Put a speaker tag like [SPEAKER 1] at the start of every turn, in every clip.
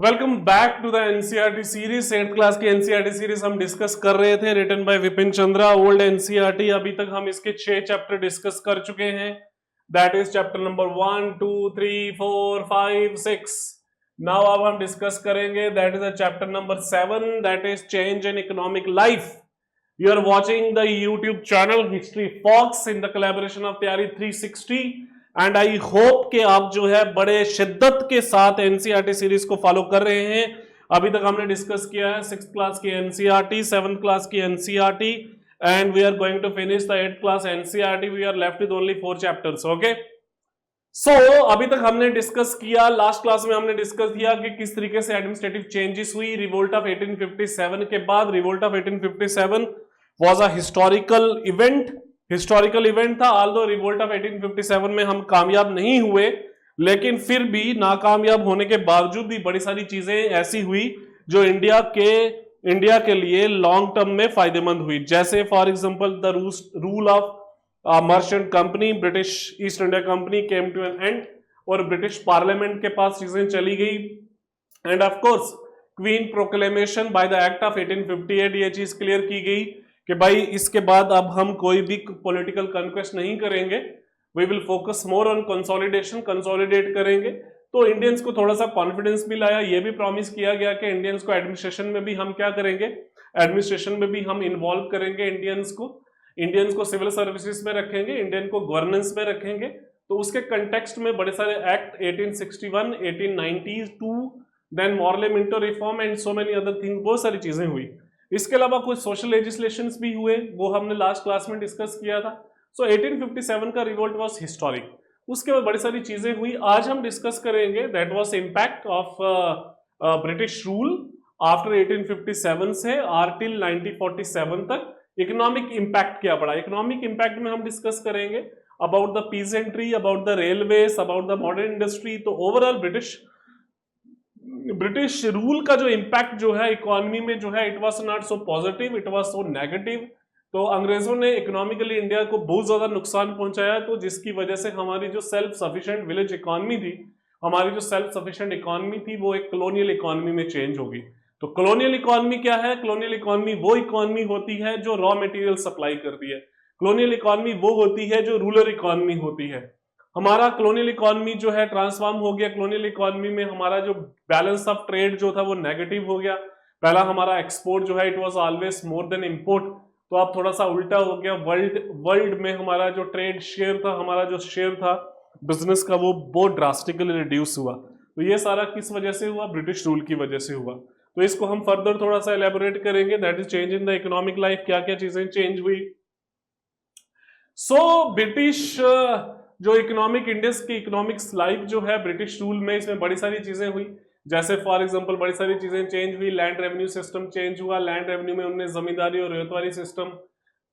[SPEAKER 1] Welcome back to the NCERT series. 8th class की NCERT series हम discuss कर रहे थे, written by Vipin Chandra, old NCERT. अभी तक हम इसके 6 चैप्टर डिस्कस कर चुके हैं। That is chapter number 1, 2, 3, 4, 5, 6। Now अब हम डिस्कस करेंगे that is chapter number 7, that is change in economic life. You are watching the YouTube channel history fox in the collaboration of Taiyari 360 and I hope कि आप जो है बड़े शिद्दत के साथ एनसीईआरटी सीरीज को फॉलो कर रहे हैं। अभी तक हमने डिस्कस किया है 6th क्लास की एनसीईआरटी, 7th क्लास की NCERT and we are going to finish the 8th class NCERT. We are left with only 4 chapters. Okay, so अभी तक हमने डिस्कस किया, लास्ट क्लास में हमने डिस्कस किया कि किस तरीके से एडमिनिस्ट्रेटिव चेंजेस हुई रिवोल्ट ऑफ 1857 के बाद। Revolt of 1857 was a historical event था। ऑल्दो रिवोल्ट ऑफ 1857 में हम कामयाब नहीं हुए, लेकिन फिर भी नाकामयाब होने के बावजूद भी बड़ी सारी चीजें ऐसी हुई जो इंडिया के लिए लॉन्ग टर्म में फायदेमंद हुई। जैसे for example the rule of merchant company, British East India company came to an end और ब्रिटिश पार्लियामेंट के पास चीजें चली गई। And of course queen proclamation by the act of 1858 ये चीज क्लियर की गई कि भाई इसके बाद अब हम कोई भी पॉलिटिकल कन्क्वेस्ट नहीं करेंगे, we will focus more on consolidation, consolidate करेंगे। तो इंडियंस को थोड़ा सा कॉन्फिडेंस भी लाया। ये भी प्रॉमिस किया गया कि इंडियंस को एडमिनिस्ट्रेशन में भी हम क्या करेंगे, एडमिनिस्ट्रेशन में भी हम इन्वॉल्व करेंगे। इंडियंस को सिविल सर्विसेज में रखेंगे, इंडियन को गवर्नेंस में रखेंगे। तो उसके कंटेक्स्ट में बड़े सारे act 1861, 1892, then Morley Minto reform and so many other things, बहुत सारी चीजें हुई। इसके अलावा कुछ सोशल लेजिस्लेशंस भी हुए, वो हमने लास्ट क्लास में डिस्कस किया था। सो 1857 का रिवोल्ट वाज हिस्टोरिक। उसके बाद बड़ी सारी चीजें हुई। आज हम डिस्कस करेंगे that was impact of British rule after 1857 से आर्टिल 1947 तक। इकोनॉमिक इंपैक्ट क्या पड़ा, इकोनॉमिक इंपैक्ट में हम डिस्कस करेंगे about the peasantry, about the railways, about the modern industry. तो ओवरऑल ब्रिटिश रूल का जो इंपैक्ट जो है इकोनॉमी में जो है, it was not so positive, it was so negative. तो अंग्रेजों ने इकोनॉमिकली इंडिया को बहुत ज्यादा नुकसान पहुंचाया, तो जिसकी वजह से हमारी जो सेल्फ सफिशिएंट विलेज इकोनॉमी थी, हमारी जो सेल्फ सफिशिएंट इकोनॉमी थी, वो एक कॉलोनियल इकोनॉमी में चेंज होगी। तो कॉलोनियल इकोनॉमी क्या है? कॉलोनियल इकोनॉमी वो इकोनॉमी होती है जो रॉ मटेरियल सप्लाई करती है। कॉलोनियल इकोनॉमी वो होती है जो रूरल इकोनॉमी होती है। हमारा कॉलोनियल इकोनॉमी जो है ट्रांसफॉर्म हो गया। कॉलोनियल इकोनॉमी में हमारा जो बैलेंस ऑफ ट्रेड जो था वो नेगेटिव हो गया। पहला हमारा एक्सपोर्ट जो है it was always more than import, तो अब थोड़ा सा उल्टा हो गया। वर्ल्ड में हमारा जो ट्रेड शेयर था, हमारा जो शेयर था बिजनेस का, वो बहुत ड्रास्टिकली रिड्यूस हुआ। तो ये सारा किस वजह से हुआ? ब्रिटिश रूल की वजह से हुआ। तो इसको हम फर्दर थोड़ा सा एलेबोरेट करेंगे, that is change in the economic life. क्या क्या चीजें चेंज हुई? सो ब्रिटिश जो इकोनॉमिक इंडियंस की इकोनॉमिक्स लाइफ जो है ब्रिटिश रूल में, इसमें बड़ी सारी चीजें हुई। जैसे फॉर एग्जांपल बड़ी सारी चीजें चेंज हुई। लैंड रेवेन्यू सिस्टम चेंज हुआ। लैंड रेवेन्यू में उन्होंने जमींदारी और रेतवारी सिस्टम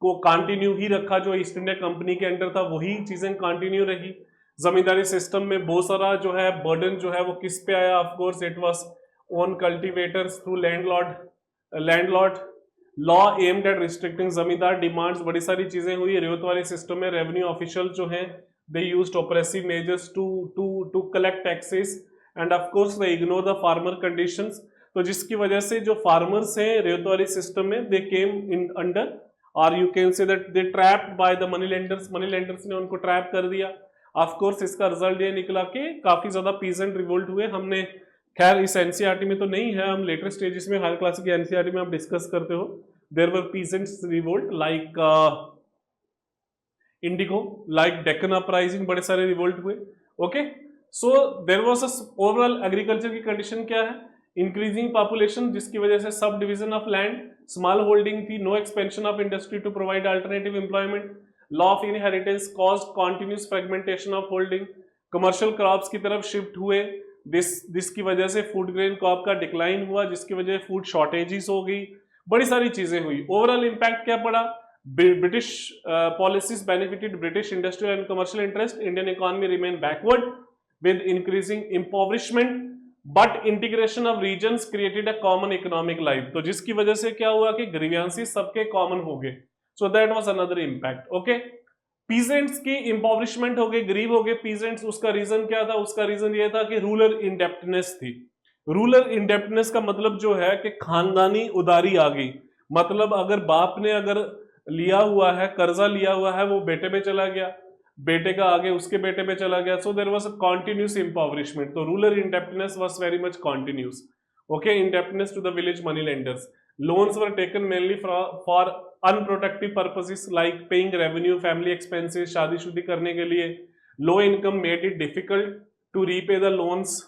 [SPEAKER 1] को कंटिन्यू ही रखा। जो ईस्ट इंडिया कंपनी के अंडर था वही चीजें कंटिन्यू रही। जमींदारी सिस्टम में बहुत सारा जो है बर्डन जो है वो किस पे आया? Of course it was on cultivators through landlord law aimed at restricting जमींदार डिमांड्स। बड़ी सारी चीजें हुई। रेतवारी सिस्टम में रेवेन्यू ऑफिशियल जो है they used oppressive measures to collect taxes and of course they ignore the farmer conditions। तो जिसकी वजह से जो फार्मर्स हैं रेतवारी सिस्टम में they came in under, or you can say that they trapped by the money lenders ने उनको trap कर दिया। ऑफ कोर्स इसका रिजल्ट ये निकला कि काफी ज्यादा पीजेंट रिवोल्ट हुए। हमने खैर इस एनसीईआरटी में तो नहीं है, हम लेटर स्टेजेस में हायर क्लास की एनसीईआरटी में आप डिस्कस करते हो। There were peasants revolt like indigo, like Deccan uprising, बड़े सारे रिवोल्ट हुए। Okay, so there was a overall agriculture की कंडीशन क्या है? इंक्रीजिंग पॉपुलेशन, जिसकी वजह से sub division of land, small holding थी, no expansion of industry to provide alternative employment, law of inheritance caused continuous fragmentation of holding, commercial crops की तरफ shift हुए, जिसकी वजह से फूड ग्रेन क्रॉप का डिक्लाइन हुआ, जिसकी वजह से फूड शॉर्टेजेस हो गई। बड़ी सारी चीजें हुई। ओवरऑल इंपैक्ट क्या पड़ा? British policies benefited British industrial and commercial interest. Indian economy remained backward with increasing impoverishment, but integration of regions created a common economic life. तो जिसकी वजह से क्या हुआ कि ग्रीवियंसेस सबके कॉमन हो गए। So that was another impact. Okay, peasants की impoverishment हो गई, गरीब हो गए पीजेंट्स। उसका रीजन क्या था? उसका रीजन ये था कि रूरल इंडेप्टनेस थी। रूरल इंडेप्टनेस का मतलब जो है कि खानदानी उदारी आ गई, मतलब अगर बाप ने अगर लिया हुआ है, कर्जा लिया हुआ है, वो बेटे पे चला गया, बेटे का आगे उसके बेटे पे चला गया, so there was a continuous impoverishment. तो rural indebtedness was very much continuous. Okay, indebtedness to the village money lenders. Loans were taken mainly for unproductive purposes like paying revenue, family expenses, शादीशुदी करने के लिए। Low income made it difficult to repay the loans.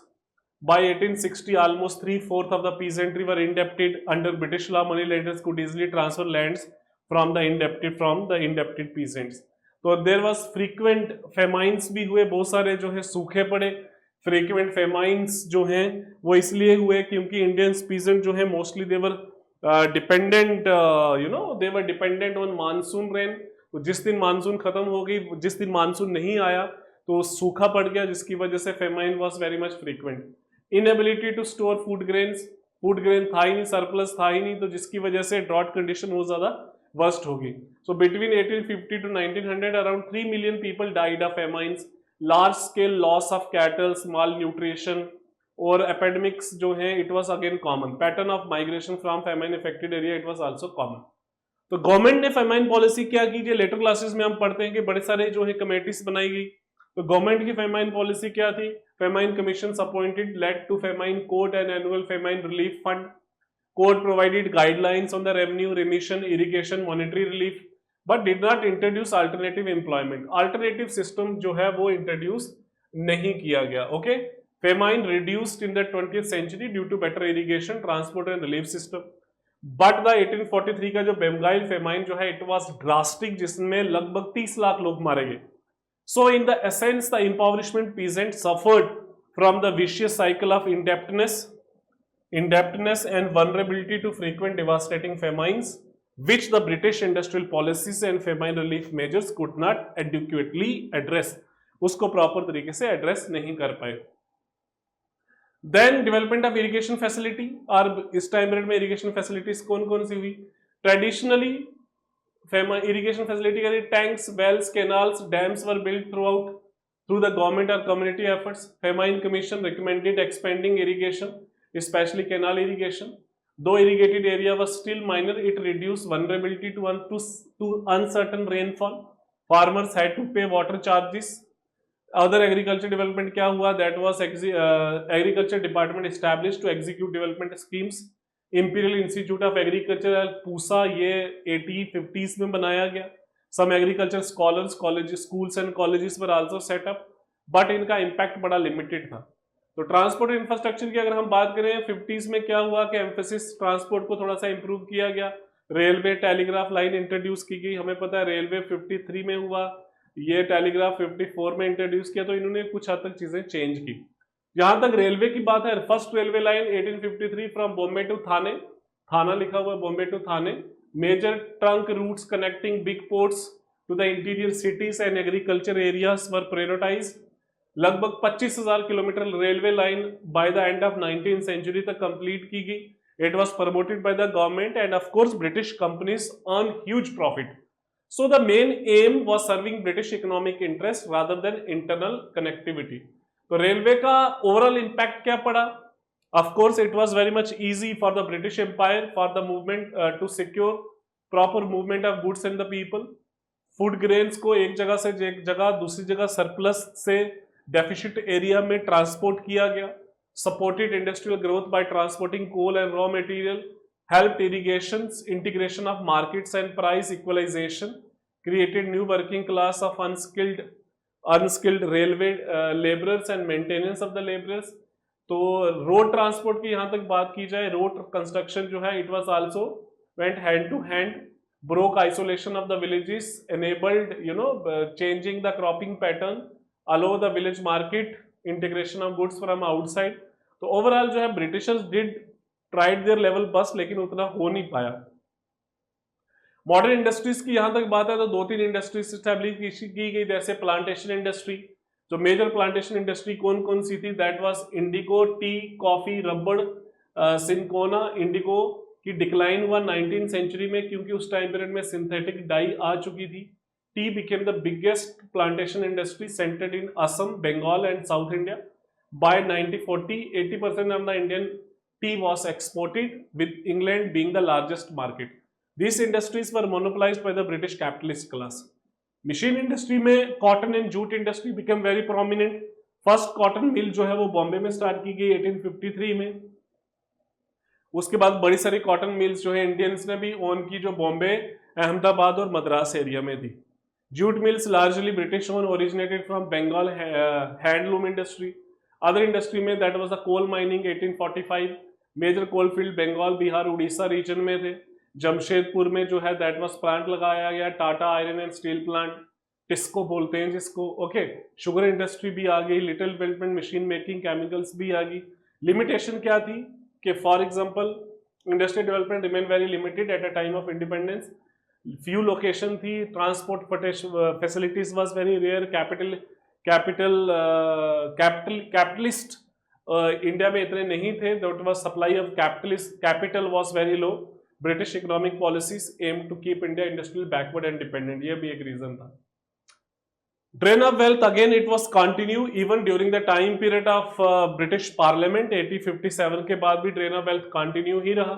[SPEAKER 1] By 1860, almost three-fourths of the peasantry were indebted. Under British law, money lenders could easily transfer lands from the indebted peasants. तो there was frequent famines भी हुए, बहुत सारे जो है सूखे पड़े। frequent famines जो हैं वो इसलिए हुए क्योंकि Indian peasant जो है mostly they were dependent, they were dependent on monsoon rain। तो जिस दिन मानसून खत्म हो गई, जिस दिन मानसून नहीं आया तो सूखा पड़ गया, जिसकी वजह से famine was very much frequent। Inability to store food grains, food grain था ही नहीं, सरप्लस था ही नहीं, तो जिसकी वजह से ड्रॉट कंडीशन बहुत ज्यादा वर्स्ट होगी। So between 1850 to 1900 around 3 million people died of famines. Large scale loss of cattle, malnutrition और एपेडेमिक्स जो है it was again common. Pattern of migration from famine affected area it was also common. तो government ने famine policy क्या की, letter classes में हम पढ़ते हैं कि बड़े सारे जो है कमेटीज बनाई गई। तो गवर्नमेंट की फेमाइन पॉलिसी क्या थी? Famine commissions appointed led to famine court and annual famine relief fund. Court provided guidelines on the revenue, remission, irrigation, monetary relief, but did not introduce alternative employment. Alternative system जो है वो introduce नहीं किया गया। Okay, famine reduced in the 20th century due to better irrigation, transport and relief system. But the 1843 का जो Bengal famine जो है it was drastic, जिसमें लगभग 30 लाख लोग मारे गए। So in the essence, the impoverishment peasant suffered from the vicious cycle of indebtedness and vulnerability to frequent devastating famines, which the British industrial policies and famine relief measures could not adequately address. उसको proper तरीके से address नहीं कर पाए। Then development of irrigation facility, और इस time period में irrigation facilities कौन कौन सी हुई? Traditionally irrigation facility करी, tanks, wells, canals, dams were built through the government or community efforts. Famine Commission recommended expanding irrigation, especially canal irrigation. Though irrigated area was still minor, it reduced vulnerability to uncertain rainfall. Farmers had to pay water charges. Other agriculture development क्या हुआ? That was agriculture department established to execute development schemes. Imperial institute of agriculture Pusa ये 1850s में बनाया गया। Some agriculture scholars, college, schools and colleges were also set up, but इनका impact बड़ा limited था। तो ट्रांसपोर्ट इंफ्रास्ट्रक्चर की अगर हम बात करें 50s में क्या हुआ कि एम्फेसिस ट्रांसपोर्ट को थोड़ा सा इंप्रूव किया गया। रेलवे टेलीग्राफ लाइन इंट्रोड्यूस की गई। हमें पता है रेलवे 53 में हुआ, ये टेलीग्राफ 54 में इंट्रोड्यूस किया, तो इन्होंने कुछ हद तक चीजें चेंज की। जहां तक रेलवे की बात है, first railway line 1853 from Bombay to Thane, Thana लिखा हुआ है, Bombay to Thane. Major trunk routes connecting big ports to the interior cities and agriculture areas were prioritised. लगभग 25,000 kilometre railway line by the end of 19th century तक complete की गई। It was promoted by the government and of course British companies earn huge profit. So the main aim was serving British economic interest rather than internal connectivity. तो railway का overall impact क्या पड़ा? Of course it was very much easy for the British empire for the movement to secure proper movement of goods and the people. Food grains को एक जगह से एक जगह दूसरी जगह सरप्लस से डेफिसिट एरिया में ट्रांसपोर्ट किया गया। Supported industrial growth by transporting coal and raw material, helped irrigation, integration of markets and price equalisation, created new working class of unskilled railway labourers and maintenance of the labourers. तो road transport की यहाँ तक बात की जाए, road construction जो है it was also went hand to hand, broke isolation of the villages, enabled changing the cropping pattern, allow the village market, integration of goods from outside। तो ओवरऑल जो है Britishers did tried their level बस, लेकिन उतना हो नहीं पाया। Modern industries की यहां तक बात है तो 2-3 इंडस्ट्रीज स्टैब्लिश की गई, जैसे प्लांटेशन इंडस्ट्री। जो मेजर प्लांटेशन इंडस्ट्री कौन कौन सी थी? That was indigo, tea, coffee, rubber, cinchona. Indigo की डिक्लाइन हुआ 19th सेंचुरी में क्योंकि उस टाइम पीरियड में सिंथेटिक डाई आ चुकी थी। Tea became the biggest plantation industry centred in Assam, Bengal and South India. By 1940, 80% of the Indian tea was exported, with England being the largest market. These industries were monopolized by the British capitalist class. Machine industry में cotton and jute industry become very prominent. First cotton mill जो है वो बॉम्बे में start की गई 1853 में. उसके बाद बड़ी सारी कॉटन मिल्स जो है इंडियंस ने भी ओन की, जो बॉम्बे, अहमदाबाद और मद्रास एरिया में थी. Jute mills largely British own, originated from Bengal handloom industry. Other industry में that was the coal mining 1845. Major coal field Bengal, Bihar, Orissa region में थे. जमशेदपुर में जो है दैट वाज प्लांट लगाया गया, Tata iron and steel plant, TISCO बोलते हैं जिसको. ओके, शुगर इंडस्ट्री भी आ गई, little development, machine making, chemicals भी आ गई. लिमिटेशन क्या थी कि for example industrial development remain very limited at a time of independence. Few location थी, transport facilities was very rare, capitalist India में इतने नहीं थे. That was supply of capital was very low. British economic policies aim to keep India industrial backward and dependent, ये भी एक reason था. Drain of wealth again it was continue even during the time period of British parliament. 1857 के बाद भी drain of wealth continue ही रहा.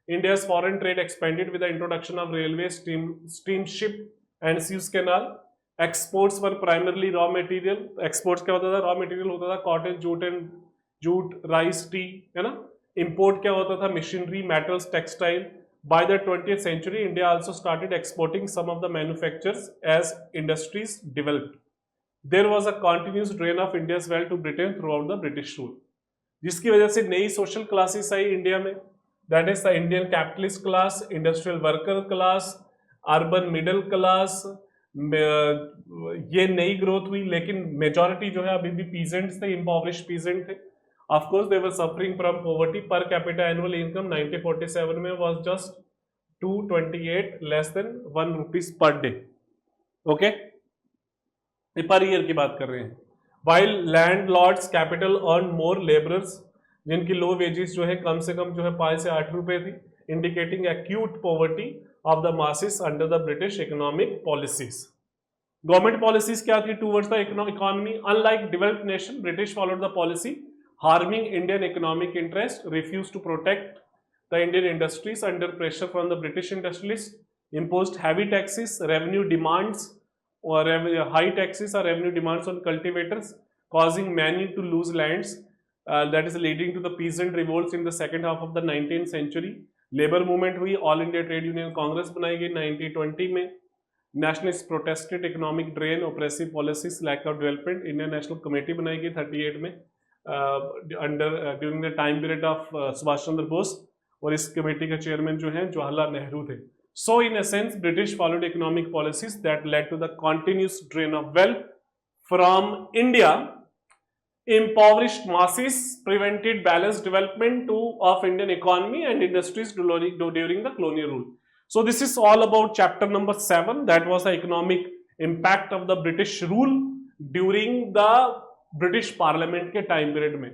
[SPEAKER 1] India's foreign trade expanded with the introduction of railway, steamship and sues canal. Exports were primarily raw material. Exports क्या होता था? Raw material होता था cotton, jute, rice, T, है ना. इंपोर्ट क्या होता था? Machinery, metals, textile. By the 20th century, India also started exporting some of the manufacturers as industries developed. There was a continuous drain of India's wealth to Britain throughout the British rule. जिसकी वजह से नई social classes I India में. That is the Indian capitalist class, industrial worker class, urban middle class. ये नई growth हुई, लेकिन majority जो है अभी भी पीजेंट्स थे, इम्पॉवरिश पीजेंट थे. Of course, they were suffering from poverty. Per capita annual income 1947 में was just 228, less than 1 rupees per day. Okay, ये पर ईयर की बात कर रहे हैं. While landlords capital earned more, laborers जिनकी लो वेजेस जो है कम से कम जो है 5 से 8 रुपए थी, indicating acute poverty of the masses under the British economic policies. Government policies क्या थी towards the economy? Unlike developed nation, British followed the policy harming Indian economic interest, refused to protect the Indian industries under pressure from the British industrialists, imposed heavy taxes, revenue demands, or high taxes or revenue demands on cultivators, causing many to lose lands. That is leading to the peasant revolts in the second half of the 19th century. Labor movement हुई, All India Trade Union Congress बनाई गई 1920 में. Nationalists protested economic drain, oppressive policies, lack of development. Indian National Committee बनाई गई 38 में. During the time period of Subhash Chandra Bose, और इस committee के चेयरमैन जो हैं जवाहरलाल नेहरू थे. So in essence British followed economic policies that led to the continuous drain of wealth from India, impoverished masses, prevented balanced development of Indian economy and industries during the colonial rule. So this is all about chapter number 7, that was the economic impact of the British rule during the British parliament के time period में.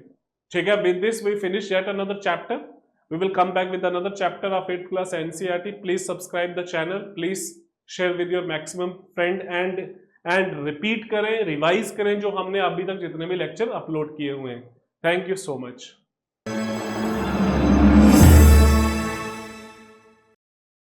[SPEAKER 1] ठीक है, with this we finish yet another chapter. We will come back with another chapter of 8th class NCERT. Please subscribe the channel, please share with your maximum friend and repeat करें, revise करें जो हमने अभी तक जितने भी lecture upload किए हुए हैं. Thank you so much.